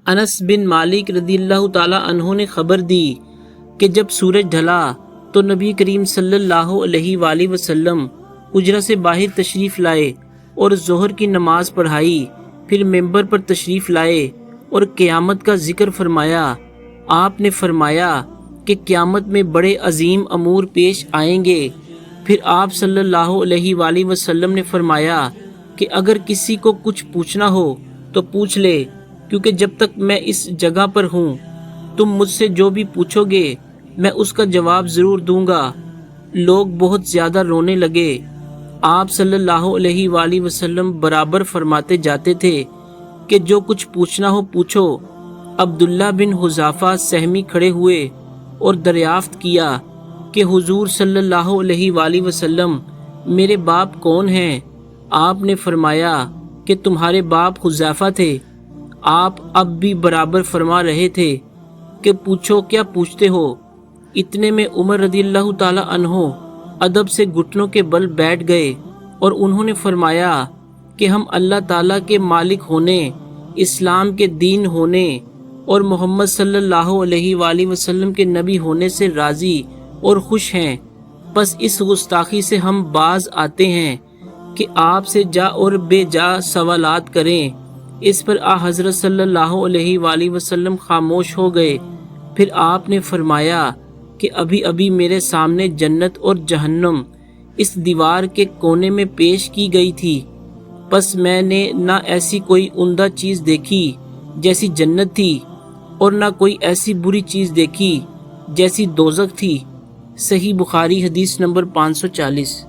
انس بن مالک رضی اللہ تعالیٰ عنہ نے خبر دی کہ جب سورج ڈھلا تو نبی کریم صلی اللہ علیہ وآلہ وسلم حجرہ سے باہر تشریف لائے اور ظہر کی نماز پڑھائی، پھر ممبر پر تشریف لائے اور قیامت کا ذکر فرمایا۔ آپ نے فرمایا کہ قیامت میں بڑے عظیم امور پیش آئیں گے۔ پھر آپ صلی اللہ علیہ وآلہ وسلم نے فرمایا کہ اگر کسی کو کچھ پوچھنا ہو تو پوچھ لے، کیونکہ جب تک میں اس جگہ پر ہوں تم مجھ سے جو بھی پوچھو گے میں اس کا جواب ضرور دوں گا۔ لوگ بہت زیادہ رونے لگے۔ آپ صلی اللہ علیہ وآلہ وسلم برابر فرماتے جاتے تھے کہ جو کچھ پوچھنا ہو پوچھو۔ عبداللہ بن حذافہ سہمی کھڑے ہوئے اور دریافت کیا کہ حضور صلی اللہ علیہ وآلہ وسلم میرے باپ کون ہیں؟ آپ نے فرمایا کہ تمہارے باپ حذیفہ تھے۔ آپ اب بھی برابر فرما رہے تھے کہ پوچھو کیا پوچھتے ہو۔ اتنے میں عمر رضی اللہ تعالی عنہ ادب سے گھٹنوں کے بل بیٹھ گئے اور انہوں نے فرمایا کہ ہم اللہ تعالیٰ کے مالک ہونے، اسلام کے دین ہونے اور محمد صلی اللہ علیہ وآلہ وسلم کے نبی ہونے سے راضی اور خوش ہیں۔ بس اس گستاخی سے ہم باز آتے ہیں کہ آپ سے جا اور بے جا سوالات کریں۔ اس پر حضرت صلی اللہ علیہ وآلہ وسلم خاموش ہو گئے۔ پھر آپ نے فرمایا کہ ابھی ابھی میرے سامنے جنت اور جہنم اس دیوار کے کونے میں پیش کی گئی تھی، بس میں نے نہ ایسی کوئی عمدہ چیز دیکھی جیسی جنت تھی اور نہ کوئی ایسی بری چیز دیکھی جیسی دوزخ تھی۔ صحیح بخاری حدیث نمبر 540۔